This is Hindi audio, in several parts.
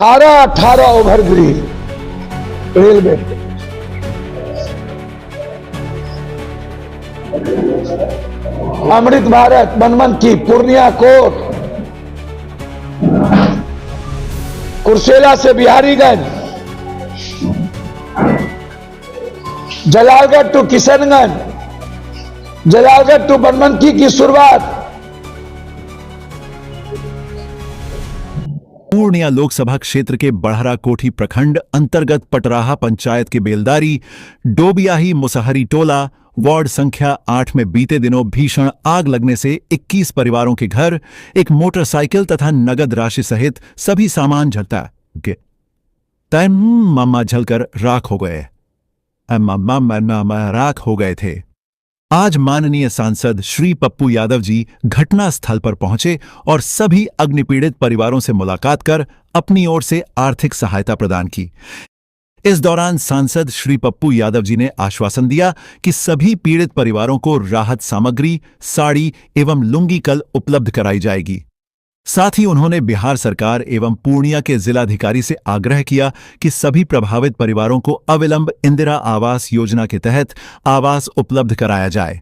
18 ओवरब्रिज रेलवे पे अमृत भारत, बनमनखी, पूर्णिया कोट, कुर्सेला से बिहारीगंज, जलालगढ़ टू किशनगंज, जलालगढ़ टू बनमनखी की शुरुआत। पूर्णिया लोकसभा क्षेत्र के बड़हरा कोठी प्रखंड अंतर्गत पटराहा पंचायत के बेलदारी डोबियाही मुसहरी टोला वार्ड संख्या 8 में बीते दिनों भीषण आग लगने से 21 परिवारों के घर, एक मोटरसाइकिल तथा नगद राशि सहित सभी सामान जलता गए। मामा जलकर राख हो गए। राख हो गए थे। आज माननीय सांसद श्री पप्पू यादव जी घटना स्थल पर पहुंचे और सभी अग्निपीड़ित परिवारों से मुलाकात कर अपनी ओर से आर्थिक सहायता प्रदान की। इस दौरान सांसद श्री पप्पू यादव जी ने आश्वासन दिया कि सभी पीड़ित परिवारों को राहत सामग्री, साड़ी एवं लुंगी कल उपलब्ध कराई जाएगी। साथ ही उन्होंने बिहार सरकार एवं पूर्णिया के जिलाधिकारी से आग्रह किया कि सभी प्रभावित परिवारों को अविलंब इंदिरा आवास योजना के तहत आवास उपलब्ध कराया जाए।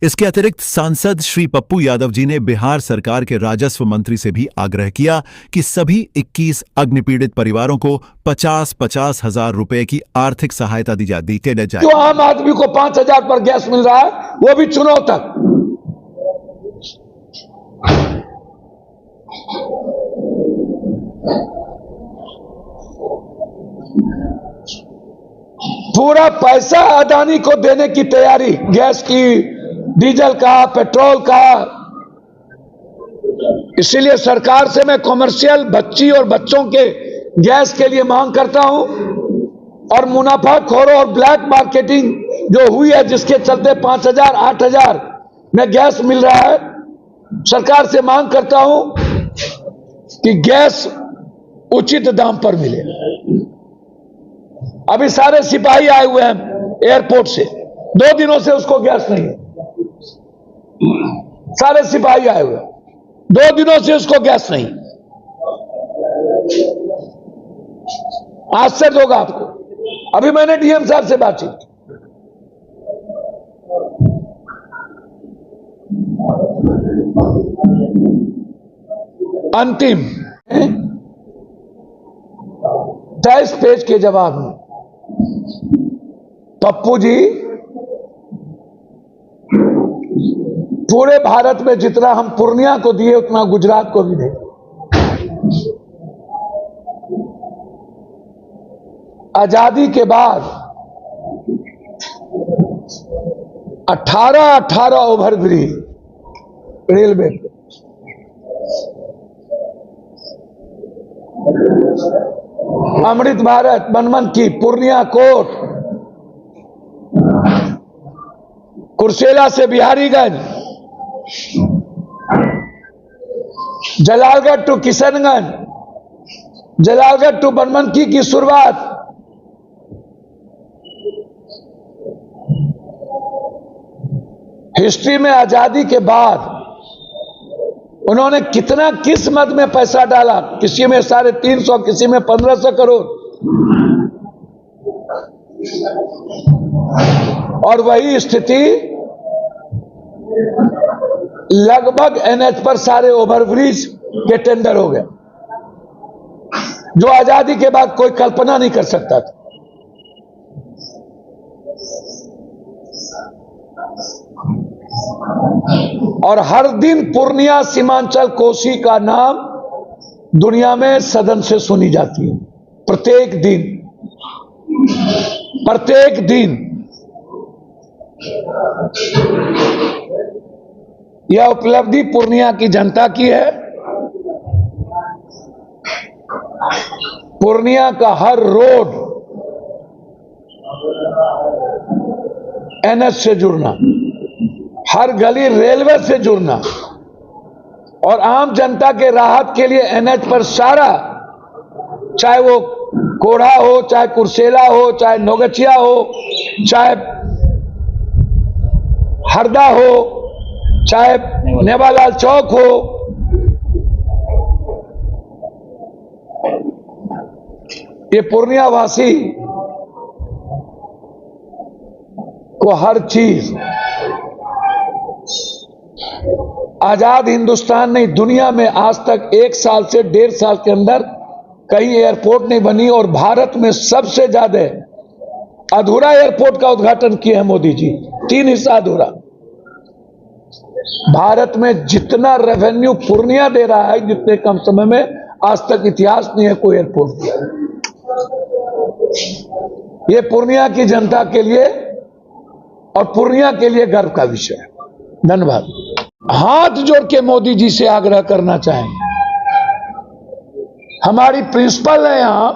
इसके अतिरिक्त सांसद श्री पप्पू यादव जी ने बिहार सरकार के राजस्व मंत्री से भी आग्रह किया कि सभी 21 अग्निपीड़ित परिवारों को 50-50 हजार रुपए की आर्थिक सहायता दी जाए। जो आम आदमी को 5,000 पर गैस मिल रहा है, वो भी चुनाव तक। पूरा पैसा अदानी को देने की तैयारी, गैस की, डीजल का, पेट्रोल का। इसीलिए सरकार से मैं कमर्शियल बच्ची और बच्चों के गैस के लिए मांग करता हूं और मुनाफाखोरों और ब्लैक मार्केटिंग जो हुई है, जिसके चलते 5,000 8,000 में गैस मिल रहा है, सरकार से मांग करता हूं कि गैस उचित दाम पर मिले। अभी सारे सिपाही आए हुए हैं एयरपोर्ट से, 2 दिनों से उसको गैस नहीं है। सारे सिपाही आए हुए, 2 दिनों से उसको गैस नहीं। आश्चर्य होगा आपको। अभी मैंने डीएम साहब से बातचीत की। अंतिम 23 पेज के जवाब में पप्पू जी पूरे भारत में जितना हम पूर्णिया को दिए उतना गुजरात को भी दें। आजादी के बाद 18 ओवरब्रिज रेलवे पे अमृत भारत, बनमनखी, पूर्णिया कोट, कुर्सेला से बिहारीगंज, जलालगढ़ टू किशनगंज, जलालगढ़ टू बनमनखी की शुरुआत। हिस्ट्री में आजादी के बाद उन्होंने कितना, किस मद में पैसा डाला, किसी में 350, किसी में 1,500 करोड़, और वही स्थिति लगभग एनएच पर सारे ओवरब्रिज के टेंडर हो गए, जो आजादी के बाद कोई कल्पना नहीं कर सकता था। और हर दिन पूर्णिया सीमांचल कोसी का नाम दुनिया में सदन से सुनी जाती है। प्रत्येक दिन यह उपलब्धि पूर्णिया की जनता की है। पूर्णिया का हर रोड एनएच से जुड़ना, हर गली रेलवे से जुड़ना, और आम जनता के राहत के लिए एनएच पर सारा, चाहे वो कोढ़ा हो, चाहे कुर्सेला हो, चाहे नौगछिया हो, चाहे हरदा हो, चाहे नेवालाल चौक हो, ये पूर्णिया वासी को हर चीज आजाद हिंदुस्तान नहीं, दुनिया में आज तक 1 साल से 1.5 साल के अंदर कहीं एयरपोर्ट नहीं बनी, और भारत में सबसे ज्यादा अधूरा एयरपोर्ट का उद्घाटन किए हैं मोदी जी। 3 हिस्सा अधूरा। भारत में जितना रेवेन्यू पूर्णिया दे रहा है, जितने कम समय में आज तक इतिहास नहीं है कोई एयरपोर्ट किया। ये पूर्णिया की जनता के लिए और पूर्णिया के लिए गर्व का विषय है। धन्यवाद। हाथ जोड़ के मोदी जी से आग्रह करना चाहेंगे, हमारी प्रिंसिपल है यहां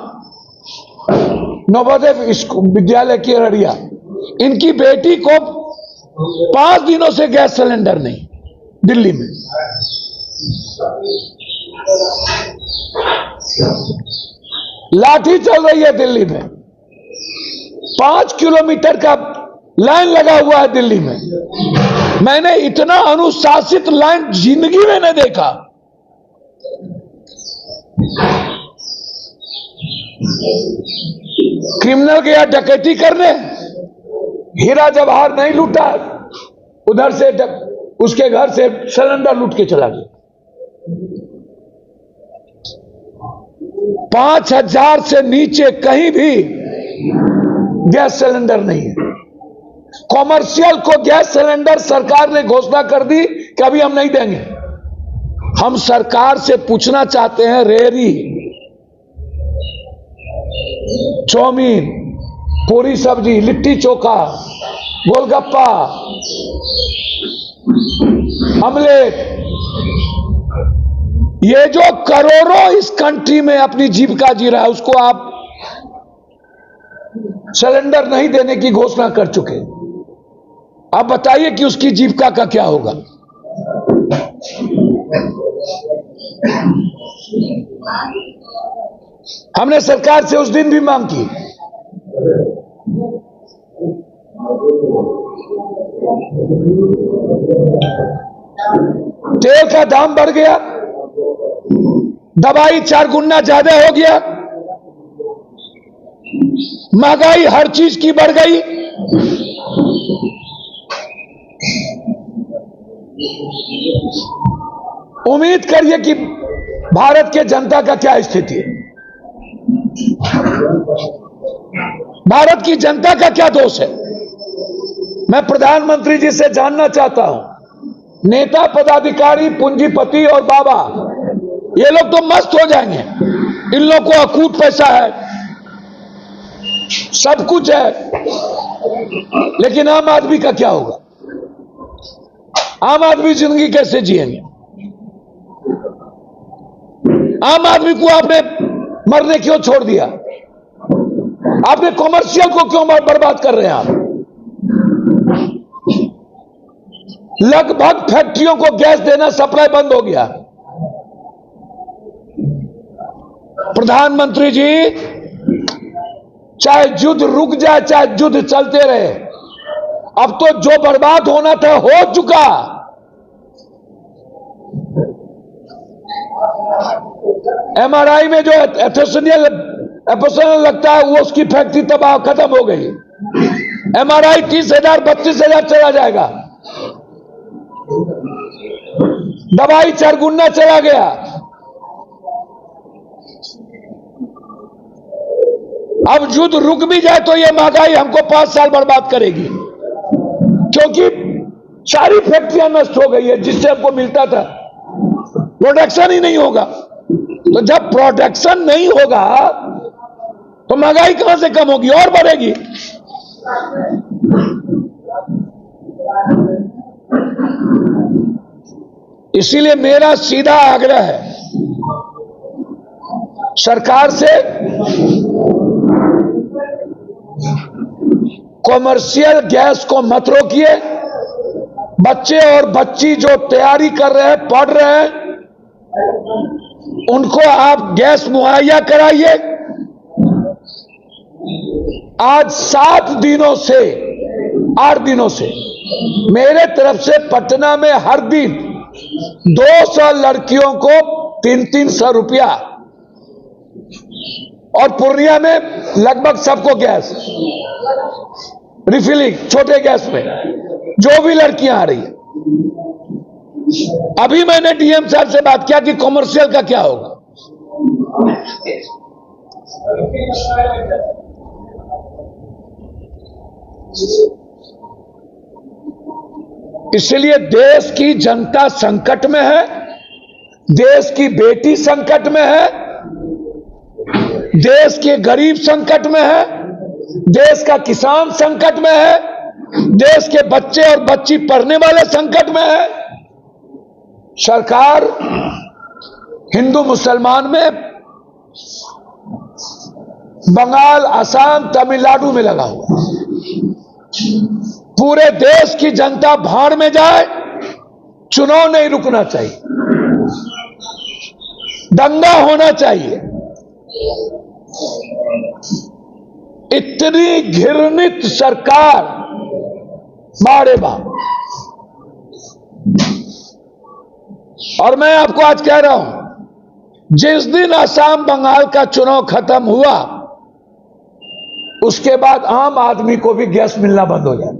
नवोदय विद्यालय की अररिया, इनकी बेटी को 5 दिनों से गैस सिलेंडर नहीं दिल्ली में। लाठी चल रही है दिल्ली में, 5 किलोमीटर का लाइन लगा हुआ है दिल्ली में। मैंने इतना अनुशासित लाइन जिंदगी में नहीं देखा। क्रिमिनल गया डकैती करने, हीरा जवाहर नहीं लूटा, उधर से उसके घर से सिलेंडर लूट के चला गया। 5,000 से नीचे कहीं भी गैस सिलेंडर नहीं है। कॉमर्शियल को गैस सिलेंडर सरकार ने घोषणा कर दी कि अभी हम नहीं देंगे। हम सरकार से पूछना चाहते हैं, रेहड़ी, चाउमीन, पूरी सब्जी, लिट्टी चोखा, गोलगप्पा, ऑमलेट, ये जो करोड़ों इस कंट्री में अपनी जीविका जी रहा है, उसको आप सिलेंडर नहीं देने की घोषणा कर चुके। आप बताइए कि उसकी जीविका का क्या होगा। हमने सरकार से उस दिन भी मांग की, तेल का दाम बढ़ गया, दवाई 4 गुना ज्यादा हो गया, महंगाई हर चीज की बढ़ गई। उम्मीद करिए कि भारत के जनता का क्या स्थिति है, भारत की जनता का क्या दोष है। मैं प्रधानमंत्री जी से जानना चाहता हूं, नेता, पदाधिकारी, पूंजीपति और बाबा, ये लोग तो मस्त हो जाएंगे, इन लोगों को अकूत पैसा है, सब कुछ है, लेकिन आम आदमी का क्या होगा? आम आदमी जिंदगी कैसे जिएंगे? आम आदमी को आपने मरने क्यों छोड़ दिया? आपने कॉमर्शियल को क्यों बर्बाद कर रहे हैं आप? लगभग फैक्ट्रियों को गैस देना, सप्लाई बंद हो गया। प्रधानमंत्री जी, चाहे युद्ध रुक जाए, चाहे युद्ध चलते रहे, अब तो जो बर्बाद होना था हो चुका। एमआरआई में जो एफिशिएंट लगता है, वो उसकी फैक्ट्री तबाह खत्म हो गई। एमआरआई 30,000 32,000 चला जाएगा। दवाई 4 गुना चला गया। अब युद्ध रुक भी जाए तो ये महंगाई हमको 5 साल बर्बाद करेगी, क्योंकि सारी फैक्ट्रियां नष्ट हो गई है जिससे हमको मिलता था। प्रोडक्शन ही नहीं होगा, तो जब प्रोडक्शन नहीं होगा तो महंगाई कहां से कम होगी, और बढ़ेगी। इसीलिए मेरा सीधा आग्रह है सरकार से, कॉमर्शियल गैस को मत रोकिए। बच्चे और बच्ची जो तैयारी कर रहे हैं, पढ़ रहे हैं, उनको आप गैस मुहैया कराइए। आज 7 दिनों से 8 दिनों से मेरे तरफ से पटना में हर दिन 200 लड़कियों को 300-300 रुपया और पूर्णिया में लगभग सबको गैस रिफिलिंग छोटे गैस में, जो भी लड़कियां आ रही है। अभी मैंने डीएम साहब से बात किया कि कॉमर्शियल का क्या होगा। इसलिए देश की जनता संकट में है, देश की बेटी संकट में है, देश के गरीब संकट में है, देश का किसान संकट में है, देश के बच्चे और बच्ची पढ़ने वाले संकट में है। सरकार हिंदू मुसलमान में बंगाल, असम, तमिलनाडु में लगा हुआ है। पूरे देश की जनता भाड़ में जाए, चुनाव नहीं रुकना चाहिए, दंगा होना चाहिए। इतनी घृणित सरकार बाड़े बा। और मैं आपको आज कह रहा हूं, जिस दिन असम बंगाल का चुनाव खत्म हुआ, उसके बाद आम आदमी को भी गैस मिलना बंद हो जाए।